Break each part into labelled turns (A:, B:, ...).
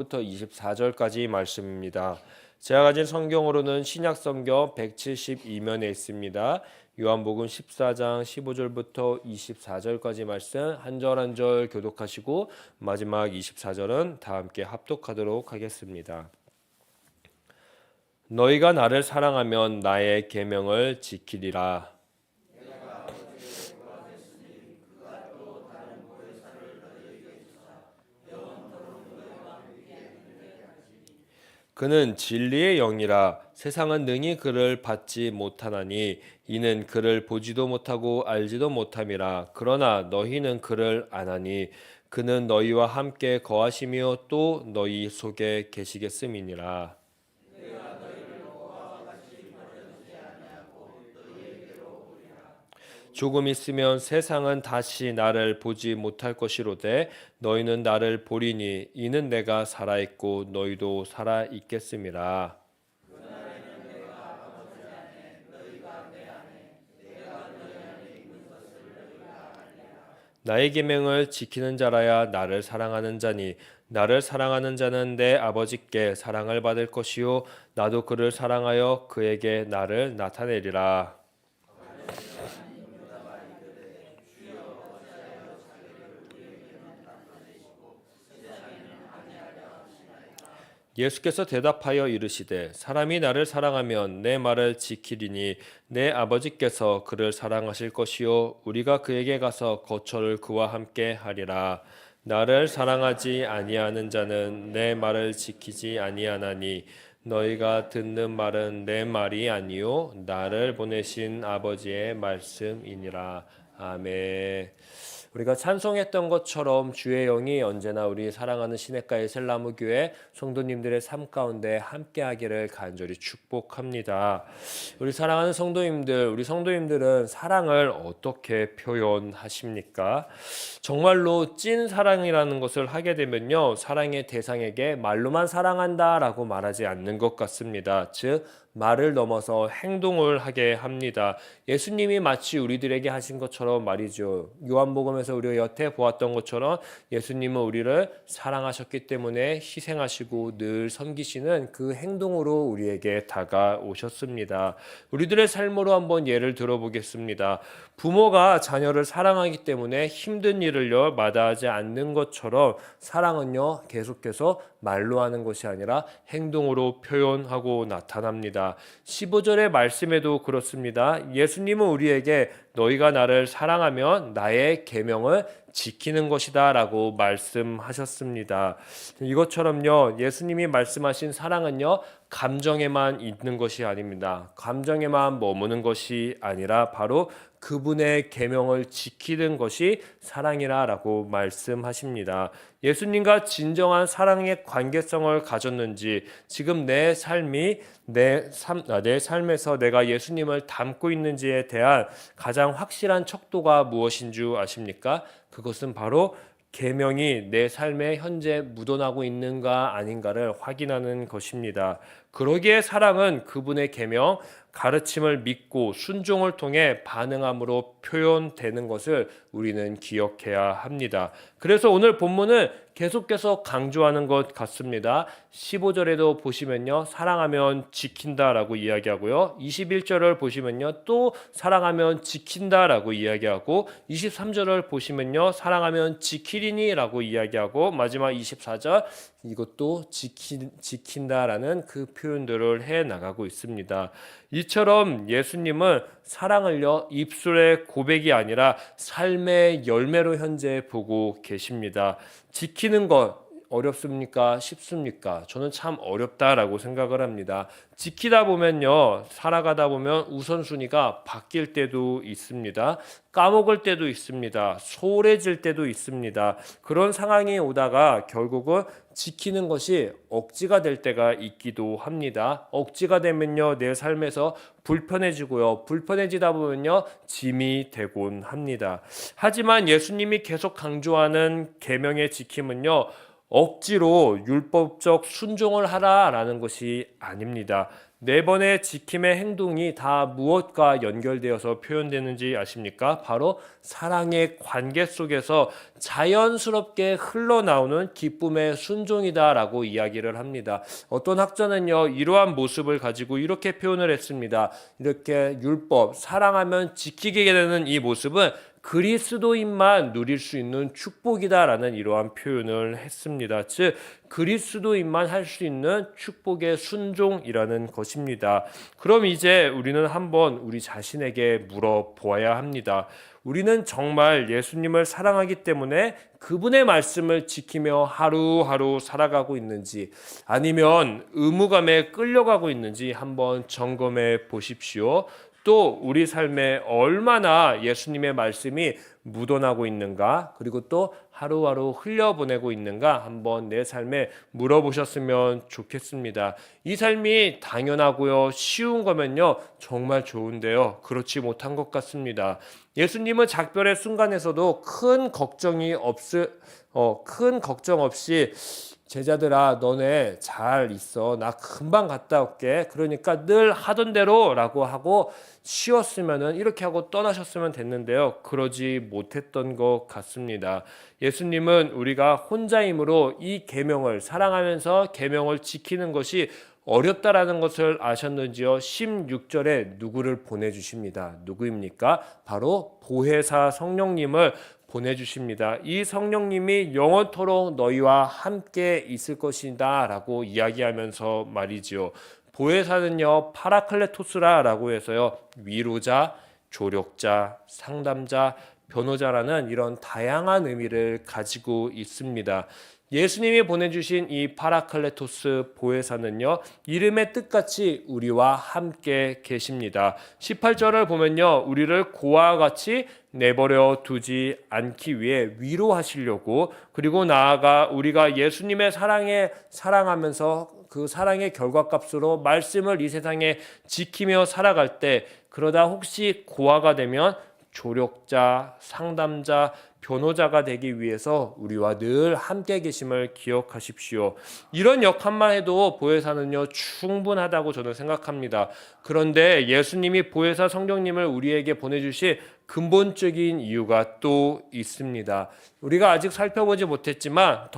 A: 부터 24절까지 말씀입니다. 제가 가진 성경으로는 신약 성경 172면에 있습니다. 요한복음 14장 15절부터 24절까지 말씀 한 절 한 절 교독하시고 마지막 24절은 다 함께 합독하도록 하겠습니다. 너희가 나를 사랑하면 나의 계명을 지키리라. 그는 진리의 영이라. 세상은 능히 그를 받지 못하나니 이는 그를 보지도 못하고 알지도 못함이라. 그러나 너희는 그를 아나니 그는 너희와 함께 거하시며 또 너희 속에 계시겠음이니라. 조금 있으면 세상은 다시 나를 보지 못할 것이로되 너희는 나를 보리니 이는 내가 살아있고 너희도 살아있겠음이라. 나의 계명을 지키는 자라야 나를 사랑하는 자니 나를 사랑하는 자는 내 아버지께 사랑을 받을 것이요 나도 그를 사랑하여 그에게 나를 나타내리라. 예수께서 대답하여 이르시되 사람이 나를 사랑하면 내 말을 지키리니 내 아버지께서 그를 사랑하실 것이요 우리가 그에게 가서 거처를 그와 함께 하리라. 나를 사랑하지 아니하는 자는 내 말을 지키지 아니하나니 너희가 듣는 말은 내 말이 아니요 나를 보내신 아버지의 말씀이니라. 아멘. 우리가 찬송했던 것처럼 주의 영이 언제나 우리 사랑하는 시냇가의 셀나무교회 성도님들의 삶 가운데 함께하기를 간절히 축복합니다. 우리 사랑하는 성도님들, 우리 성도님들은 사랑을 어떻게 표현하십니까? 정말로 찐 사랑이라는 것을 하게 되면요, 사랑의 대상에게 말로만 사랑한다라고 말하지 않는 것 같습니다. 즉 말을 넘어서 행동을 하게 합니다. 예수님이 마치 우리들에게 하신 것처럼 말이죠. 요한복음에서 우리가 여태 보았던 것처럼 예수님은 우리를 사랑하셨기 때문에 희생하시고 늘 섬기시는 그 행동으로 우리에게 다가오셨습니다. 우리들의 삶으로 한번 예를 들어보겠습니다. 부모가 자녀를 사랑하기 때문에 힘든 일을요 마다하지 않는 것처럼 사랑은요 계속해서 말로 하는 것이 아니라 행동으로 표현하고 나타납니다. 15절의 말씀에도 그렇습니다. 예수님은 우리에게 너희가 나를 사랑하면 나의 계명을 지키는 것이다 라고 말씀하셨습니다. 이것처럼요 예수님이 말씀하신 사랑은요 감정에만 있는 것이 아닙니다. 감정에만 머무는 것이 아니라 바로 그분의 계명을 지키는 것이 사랑이라고 말씀하십니다. 예수님과 진정한 사랑의 관계성을 가졌는지 지금 내 삶이 내 삶에서 내가 예수님을 닮고 있는지에 대한 가장 확실한 척도가 무엇인 줄 아십니까? 그것은 바로 계명이 내 삶에 현재 묻어나고 있는가 아닌가를 확인하는 것입니다. 그러기에 사랑은 그분의 계명, 가르침을 믿고 순종을 통해 반응함으로 표현되는 것을 우리는 기억해야 합니다. 그래서 오늘 본문은 계속해서 강조하는 것 같습니다. 15절에도 보시면요. 사랑하면 지킨다라고 이야기하고요. 21절을 보시면요. 또 사랑하면 지킨다라고 이야기하고 23절을 보시면요. 사랑하면 지키리니라고 이야기하고 마지막 24절 이것도 지킨다라는 그 표현들을 해 나가고 있습니다. 이처럼 예수님은 사랑을요 입술의 고백이 아니라 삶의 열매로 현재 보고 계십니다. 지키는 것 어렵습니까? 쉽습니까? 저는 참 어렵다라고 생각을 합니다. 지키다 보면요, 살아가다 보면 우선순위가 바뀔 때도 있습니다. 까먹을 때도 있습니다. 소홀해질 때도 있습니다. 그런 상황이 오다가 결국은 지키는 것이 억지가 될 때가 있기도 합니다. 억지가 되면요, 내 삶에서 불편해지고요. 불편해지다 보면요, 짐이 되곤 합니다. 하지만 예수님이 계속 강조하는 계명의 지킴은요, 억지로 율법적 순종을 하라라는 것이 아닙니다. 네 번의 지킴의 행동이 다 무엇과 연결되어서 표현되는지 아십니까? 바로 사랑의 관계 속에서 자연스럽게 흘러나오는 기쁨의 순종이다라고 이야기를 합니다. 어떤 학자는요, 이러한 모습을 가지고 이렇게 표현을 했습니다. 이렇게 율법, 사랑하면 지키게 되는 이 모습은 그리스도인만 누릴 수 있는 축복이다라는 이러한 표현을 했습니다. 즉 그리스도인만 할 수 있는 축복의 순종이라는 것입니다. 그럼 이제 우리는 한번 우리 자신에게 물어보아야 합니다. 우리는 정말 예수님을 사랑하기 때문에 그분의 말씀을 지키며 하루하루 살아가고 있는지, 아니면 의무감에 끌려가고 있는지 한번 점검해 보십시오. 또 우리 삶에 얼마나 예수님의 말씀이 묻어나고 있는가, 그리고 또 하루하루 흘려보내고 있는가 한번 내 삶에 물어보셨으면 좋겠습니다. 이 삶이 당연하고요, 쉬운 거면요 정말 좋은데요, 그렇지 못한 것 같습니다. 예수님은 작별의 순간에서도 큰 걱정 없이 제자들아, 너네 잘 있어, 나 금방 갔다 올게, 그러니까 늘 하던 대로 라고 하고 쉬었으면은 이렇게 하고 떠나셨으면 됐는데요, 그러지 못했던 것 같습니다. 예수님은 우리가 혼자이므로 이 계명을 사랑하면서 계명을 지키는 것이 어렵다라는 것을 아셨는지요? 16절에 누구를 보내주십니다. 누구입니까? 바로 보혜사 성령님을 보내주십니다. 이 성령님이 영원토록 너희와 함께 있을 것이다 라고 이야기하면서 말이지요. 보혜사는요, 파라클레토스라고 해서요, 위로자, 조력자, 상담자, 변호자라는 이런 다양한 의미를 가지고 있습니다. 예수님이 보내주신 이 파라클레토스 보혜사는요, 이름의 뜻같이 우리와 함께 계십니다. 18절을 보면요, 우리를 고와 같이 내버려 두지 않기 위해 위로하시려고, 그리고 나아가 우리가 예수님의 사랑에 사랑하면서 그 사랑의 결과값으로 말씀을 이 세상에 지키며 살아갈 때, 그러다 혹시 고아가 되면 조력자, 상담자, 변호자가 되기 위해서 우리와 늘 함께 계심을 기억하십시오. 이런 역할만 해도 보혜사는요 충분하다고 저는 생각합니다. 그런데 예수님이 보혜사 성령님을 우리에게 보내주신 근본적인 이유가 또 있습니다. 우리가 아직 살펴보지 못했지만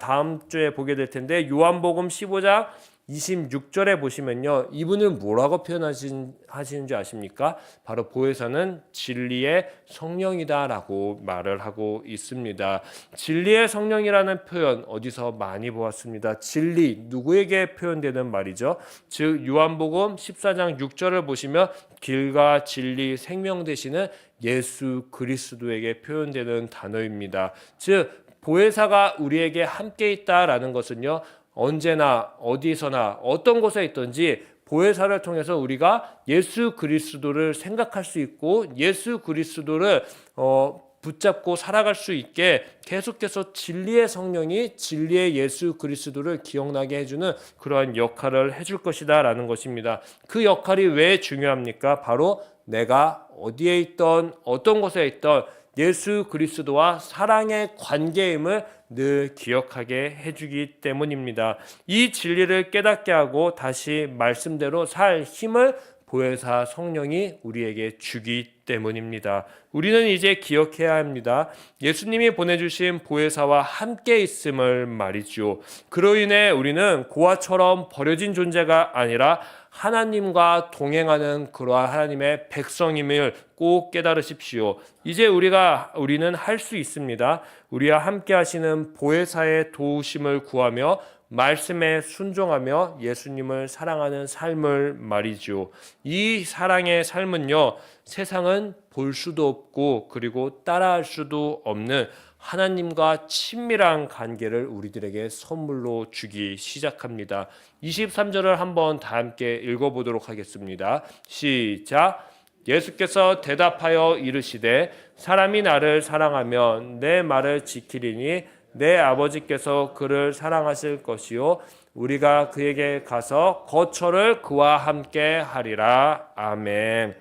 A: 다음 주에 보게 될 텐데, 요한복음 15장 26절에 보시면요, 이분을 뭐라고 표현하시는지 아십니까? 바로 보혜사는 진리의 성령이다라고 말을 하고 있습니다. 진리의 성령이라는 표현 어디서 많이 보았습니다. 진리, 누구에게 표현되는 말이죠? 즉 요한복음 14장 6절을 보시면 길과 진리, 생명 되시는 예수 그리스도에게 표현되는 단어입니다. 즉 보혜사가 우리에게 함께 있다라는 것은요, 언제나 어디서나 어떤 곳에 있든지 보혜사를 통해서 우리가 예수 그리스도를 생각할 수 있고 예수 그리스도를 붙잡고 살아갈 수 있게 계속해서 진리의 성령이 진리의 예수 그리스도를 기억나게 해주는 그러한 역할을 해줄 것이다 라는 것입니다. 그 역할이 왜 중요합니까? 바로 내가 어디에 있던 어떤 곳에 있던 예수 그리스도와 사랑의 관계임을 늘 기억하게 해주기 때문입니다. 이 진리를 깨닫게 하고 다시 말씀대로 살 힘을 보혜사 성령이 우리에게 주기 때문입니다. 우리는 이제 기억해야 합니다. 예수님이 보내주신 보혜사와 함께 있음을 말이죠. 그로 인해 우리는 고아처럼 버려진 존재가 아니라 하나님과 동행하는 그러한 하나님의 백성임을 꼭 깨달으십시오. 이제 우리는 할 수 있습니다. 우리와 함께 하시는 보혜사의 도우심을 구하며 말씀에 순종하며 예수님을 사랑하는 삶을 말이죠. 이 사랑의 삶은요, 세상은 볼 수도 없고 그리고 따라할 수도 없는 하나님과 친밀한 관계를 우리들에게 선물로 주기 시작합니다. 23절을 한번 다 함께 읽어보도록 하겠습니다. 시작. 예수께서 대답하여 이르시되 사람이 나를 사랑하면 내 말을 지키리니 내 아버지께서 그를 사랑하실 것이요 우리가 그에게 가서 거처를 그와 함께 하리라. 아멘.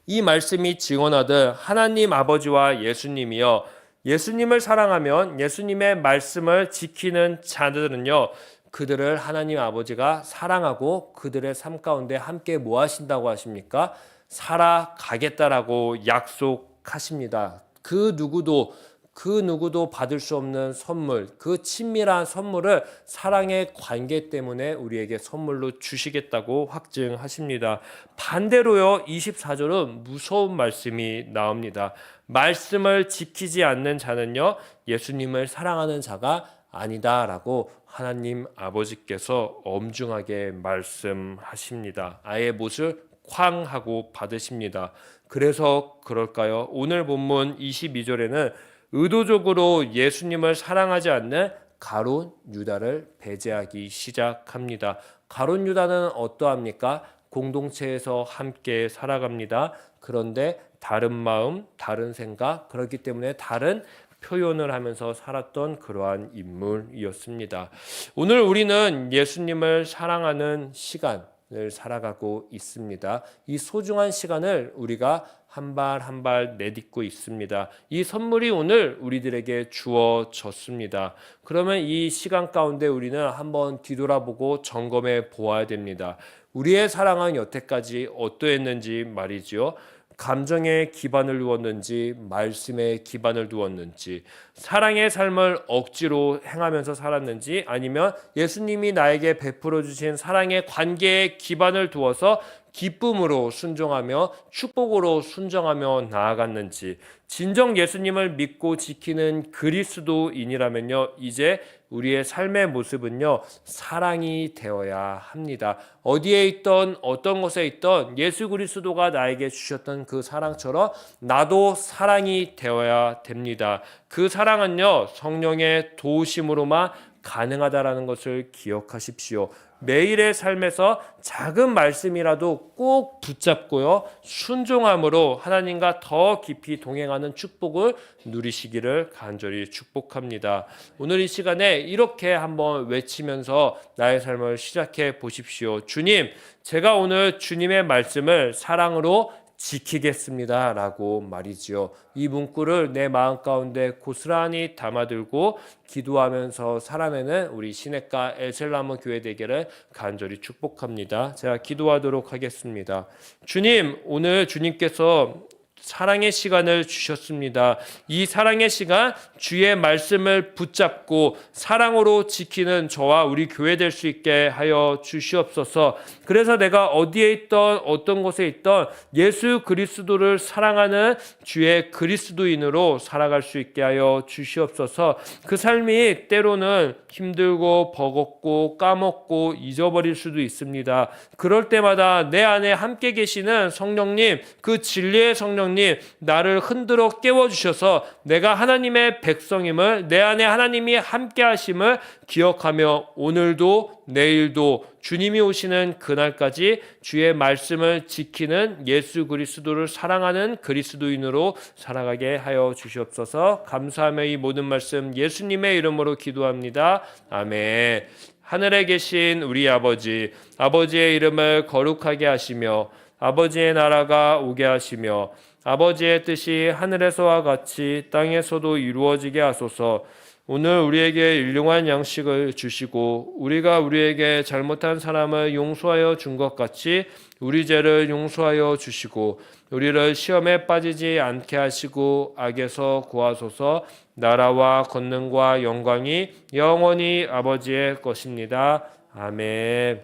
A: 이 말씀이 증언하듯 하나님 아버지와 예수님이여 예수님을 사랑하면 예수님의 말씀을 지키는 자들은요, 그들을 하나님 아버지가 사랑하고 그들의 삶 가운데 함께 뭐 하신다고 하십니까? 살아가겠다라고 약속하십니다. 그 누구도 받을 수 없는 선물, 그 친밀한 선물을 사랑의 관계 때문에 우리에게 선물로 주시겠다고 확증하십니다. 반대로요, 24절은 무서운 말씀이 나옵니다. 말씀을 지키지 않는 자는요, 예수님을 사랑하는 자가 아니다라고 하나님 아버지께서 엄중하게 말씀하십니다. 아예 못을 쾅 하고 받으십니다. 그래서 그럴까요? 오늘 본문 22절에는 의도적으로 예수님을 사랑하지 않는 가룟 유다를 배제하기 시작합니다. 가룟 유다는 어떠합니까? 공동체에서 함께 살아갑니다. 그런데 다른 마음, 다른 생각, 그렇기 때문에 다른 표현을 하면서 살았던 그러한 인물이었습니다. 오늘 우리는 예수님을 사랑하는 시간을 살아가고 있습니다. 이 소중한 시간을 우리가 한 발 한 발 내딛고 있습니다. 이 선물이 오늘 우리들에게 주어졌습니다. 그러면 이 시간 가운데 우리는 한번 뒤돌아보고 점검해 보아야 됩니다. 우리의 사랑은 여태까지 어떠했는지 말이죠. 감정에 기반을 두었는지 말씀에 기반을 두었는지 사랑의 삶을 억지로 행하면서 살았는지 아니면 예수님이 나에게 베풀어 주신 사랑의 관계에 기반을 두어서 기쁨으로 순종하며 축복으로 순종하며 나아갔는지 진정 예수님을 믿고 지키는 그리스도인이라면요 이제 우리의 삶의 모습은요 사랑이 되어야 합니다. 어디에 있던 어떤 곳에 있던 예수 그리스도가 나에게 주셨던 그 사랑처럼 나도 사랑이 되어야 됩니다. 그 사랑은요 성령의 도우심으로만 가능하다라는 것을 기억하십시오. 매일의 삶에서 작은 말씀이라도 꼭 붙잡고요 순종함으로 하나님과 더 깊이 동행하는 축복을 누리시기를 간절히 축복합니다. 오늘 이 시간에 이렇게 한번 외치면서 나의 삶을 시작해 보십시오. 주님, 제가 오늘 주님의 말씀을 사랑으로 지키겠습니다 라고 말이지요. 이 문구를 내 마음 가운데 고스란히 담아들고 기도하면서 살아내는 우리 시냇가 엘셀나무 교회 되기를 간절히 축복합니다. 제가 기도하도록 하겠습니다. 주님, 오늘 주님께서 사랑의 시간을 주셨습니다. 이 사랑의 시간 주의 말씀을 붙잡고 사랑으로 지키는 저와 우리 교회 될 수 있게 하여 주시옵소서. 그래서 내가 어디에 있던 어떤 곳에 있던 예수 그리스도를 사랑하는 주의 그리스도인으로 살아갈 수 있게 하여 주시옵소서. 그 삶이 때로는 힘들고 버겁고 까먹고 잊어버릴 수도 있습니다. 그럴 때마다 내 안에 함께 계시는 성령님, 그 진리의 성령님 나를 흔들어 깨워주셔서 내가 하나님의 백성임을, 내 안에 하나님이 함께 하심을 기억하며 오늘도 내일도 주님이 오시는 그날까지 주의 말씀을 지키는 예수 그리스도를 사랑하는 그리스도인으로 살아가게 하여 주시옵소서. 감사하며 이 모든 말씀 예수님의 이름으로 기도합니다. 아멘. 하늘에 계신 우리 아버지, 아버지의 이름을 거룩하게 하시며 아버지의 나라가 오게 하시며 아버지의 뜻이 하늘에서와 같이 땅에서도 이루어지게 하소서. 오늘 우리에게 일용할 양식을 주시고 우리가 우리에게 잘못한 사람을 용서하여 준 것 같이 우리 죄를 용서하여 주시고 우리를 시험에 빠지지 않게 하시고 악에서 구하소서. 나라와 권능과 영광이 영원히 아버지의 것입니다. 아멘.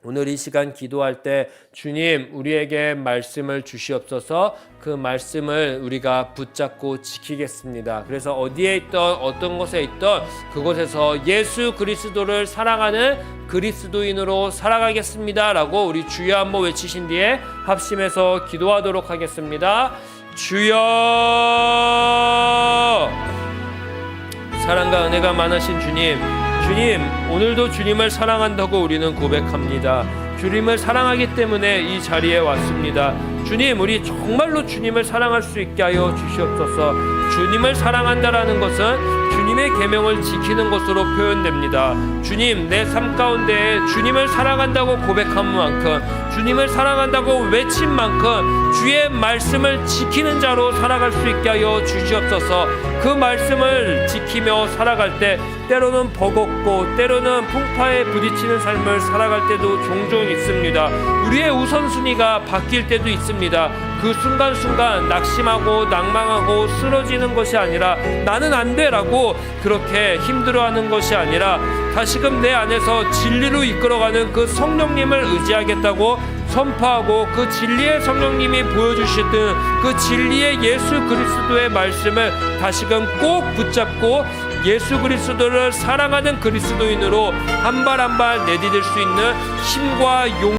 A: 오늘 이 시간 기도할 때 주님 우리에게 말씀을 주시옵소서. 그 말씀을 우리가 붙잡고 지키겠습니다. 그래서 어디에 있던 어떤 곳에 있던 그곳에서 예수 그리스도를 사랑하는 그리스도인으로 살아가겠습니다 라고 우리 주여 한번 외치신 뒤에 합심해서 기도하도록 하겠습니다. 주여, 사랑과 은혜가 많으신 주님, 주님 오늘도 주님을 사랑한다고 우리는 고백합니다. 주님을 사랑하기 때문에 이 자리에 왔습니다. 주님, 우리 정말로 주님을 사랑할 수 있게 하여 주시옵소서. 주님을 사랑한다라는 것은 주님 주님의 계명을 지키는 것으로 표현됩니다. 주님, 내 삶 가운데 주님을 사랑한다고 고백한 만큼, 주님을 사랑한다고 외친 만큼 주의 말씀을 지키는 자로 살아갈 수 있게 하여 주시옵소서. 그 말씀을 지키며 살아갈 때 때로는 버겁고 때로는 풍파에 부딪히는 삶을 살아갈 때도 종종 있습니다. 우리의 우선순위가 바뀔 때도 있습니다. 그 순간순간 낙심하고 낭망하고 쓰러지는 것이 아니라 나는 안 돼라고 그렇게 힘들어하는 것이 아니라 다시금 내 안에서 진리로 이끌어가는 그 성령님을 의지하겠다고 선포하고 그 진리의 성령님이 보여주시던 그 진리의 예수 그리스도의 말씀을 다시금 꼭 붙잡고 예수 그리스도를 사랑하는 그리스도인으로 한 발 한 발 내디딜 수 있는 힘과 용